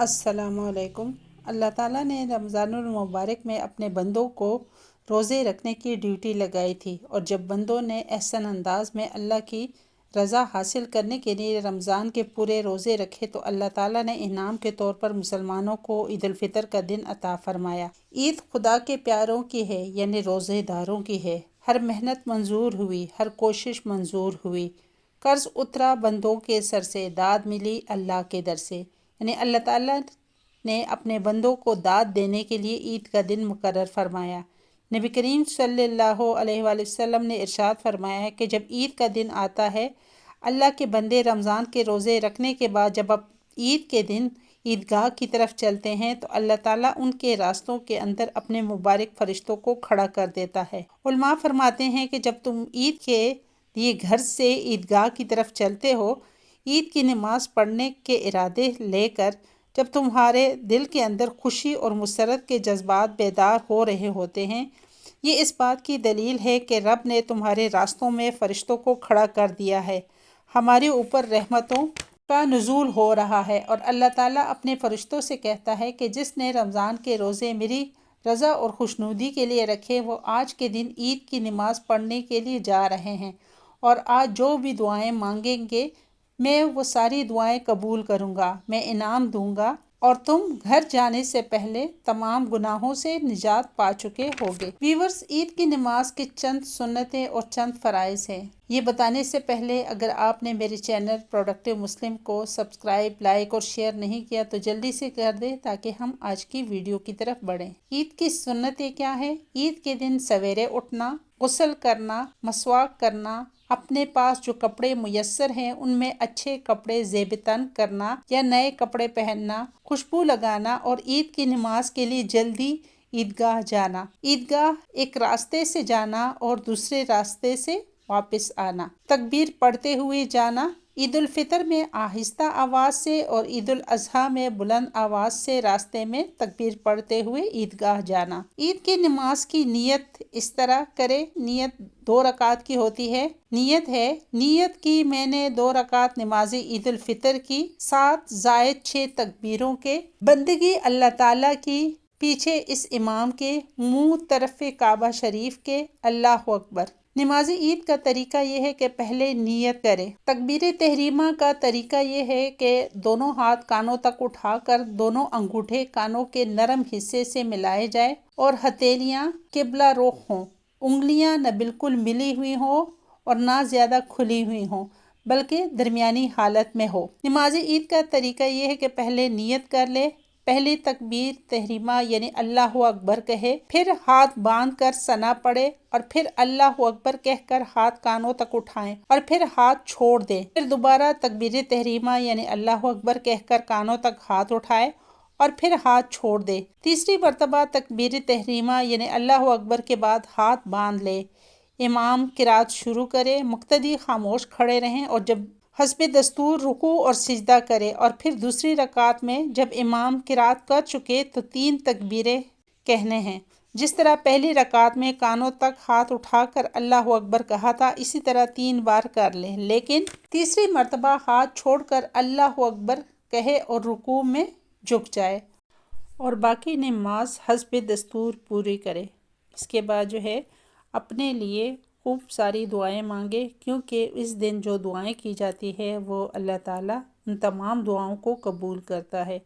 السلام علیکم۔ اللہ تعالیٰ نے رمضان المبارک میں اپنے بندوں کو روزے رکھنے کی ڈیوٹی لگائی تھی، اور جب بندوں نے احسن انداز میں اللہ کی رضا حاصل کرنے کے لیے رمضان کے پورے روزے رکھے تو اللہ تعالیٰ نے انعام کے طور پر مسلمانوں کو عید الفطر کا دن عطا فرمایا۔ عید خدا کے پیاروں کی ہے، یعنی روزے داروں کی ہے۔ ہر محنت منظور ہوئی، ہر کوشش منظور ہوئی، قرض اترا بندوں کے سر سے، داد ملی اللہ کے در سے۔ یعنی اللہ تعالیٰ نے اپنے بندوں کو داد دینے کے لیے عید کا دن مقرر فرمایا۔ نبی کریم صلی اللہ علیہ وآلہ وسلم نے ارشاد فرمایا ہے کہ جب عید کا دن آتا ہے، اللہ کے بندے رمضان کے روزے رکھنے کے بعد جب اب عید کے دن عیدگاہ کی طرف چلتے ہیں تو اللہ تعالیٰ ان کے راستوں کے اندر اپنے مبارک فرشتوں کو کھڑا کر دیتا ہے۔ علماء فرماتے ہیں کہ جب تم عید کے لیے گھر سے عیدگاہ کی طرف چلتے ہو، عید کی نماز پڑھنے کے ارادے لے کر، جب تمہارے دل کے اندر خوشی اور مسرت کے جذبات بیدار ہو رہے ہوتے ہیں، یہ اس بات کی دلیل ہے کہ رب نے تمہارے راستوں میں فرشتوں کو کھڑا کر دیا ہے، ہمارے اوپر رحمتوں کا نزول ہو رہا ہے۔ اور اللہ تعالیٰ اپنے فرشتوں سے کہتا ہے کہ جس نے رمضان کے روزے میری رضا اور خوشنودی کے لیے رکھے، وہ آج کے دن عید کی نماز پڑھنے کے لیے جا رہے ہیں، اور آج جو بھی دعائیں مانگیں گے میں وہ ساری دعائیں قبول کروں گا، میں انعام دوں گا، اور تم گھر جانے سے پہلے تمام گناہوں سے نجات پا چکے ہوگے۔ ویورز، عید کی نماز کے چند سنتیں اور چند فرائض ہیں۔ یہ بتانے سے پہلے اگر آپ نے میرے چینل پروڈکٹیو مسلم کو سبسکرائب، لائک اور شیئر نہیں کیا تو جلدی سے کر دیں تاکہ ہم آج کی ویڈیو کی طرف بڑھیں۔ عید کی سنتیں کیا ہیں؟ عید کے دن سویرے اٹھنا، غسل کرنا، مسواک کرنا، اپنے پاس جو کپڑے میسر ہیں ان میں اچھے کپڑے زیب تن کرنا یا نئے کپڑے پہننا، خوشبو لگانا، اور عید کی نماز کے لیے جلدی عیدگاہ جانا۔ عیدگاہ ایک راستے سے جانا اور دوسرے راستے سے واپس آنا۔ تکبیر پڑھتے ہوئے جانا۔ عید الفطر میں آہستہ آواز سے اور عید الاضحیٰ میں بلند آواز سے راستے میں تکبیر پڑھتے ہوئے عیدگاہ جانا۔ عید کی نماز کی نیت اس طرح کرے۔ نیت 2 رکعت کی ہوتی ہے۔ نیت کی میں نے 2 رکعت نماز عید الفطر کی، 7 زائد 6 تکبیروں کے، بندگی اللہ تعالیٰ کی، پیچھے اس امام کے، منہ طرف کعبہ شریف کے، اللہ اکبر۔ نماز عید کا طریقہ یہ ہے کہ پہلے نیت کرے۔ تکبیر تحریمہ کا طریقہ یہ ہے کہ دونوں ہاتھ کانوں تک اٹھا کر دونوں انگوٹھے کانوں کے نرم حصے سے ملائے جائے اور ہتھیلیاں قبلہ رخ ہوں، انگلیاں نہ بالکل ملی ہوئی ہوں اور نہ زیادہ کھلی ہوئی ہوں بلکہ درمیانی حالت میں ہو۔ نماز عید کا طریقہ یہ ہے کہ پہلے نیت کر لے، پہلی تکبیر تحریمہ یعنی اللہ اکبر کہے، پھر ہاتھ باندھ کر ثنا پڑھے، اور پھر اللہ اکبر کہہ کر ہاتھ کانوں تک اٹھائیں اور پھر ہاتھ چھوڑ دیں، پھر دوبارہ تکبیر تحریمہ یعنی اللہ اکبر کہہ کر کانوں تک ہاتھ اٹھائے اور پھر ہاتھ چھوڑ دے۔ تیسری مرتبہ تکبیر تحریمہ یعنی اللہ اکبر کے بعد ہاتھ باندھ لے، امام قرات شروع کرے، مقتدی خاموش کھڑے رہیں اور جب حسب دستور رکوع اور سجدہ کرے، اور پھر دوسری رکعت میں جب امام قرات کر چکے تو 3 تکبیریں کہنے ہیں۔ جس طرح پہلی رکعت میں کانوں تک ہاتھ اٹھا کر اللہ اکبر کہا تھا، اسی طرح 3 بار کر لیں، لیکن تیسری مرتبہ ہاتھ چھوڑ کر اللہ اکبر کہے اور رکوع میں جھک جائے اور باقی نماز حسب دستور پوری کرے۔ اس کے بعد جو ہے اپنے لیے خوب ساری دعائیں مانگے، کیونکہ اس دن جو دعائیں کی جاتی ہے وہ اللہ تعالیٰ ان تمام دعاؤں کو قبول کرتا ہے۔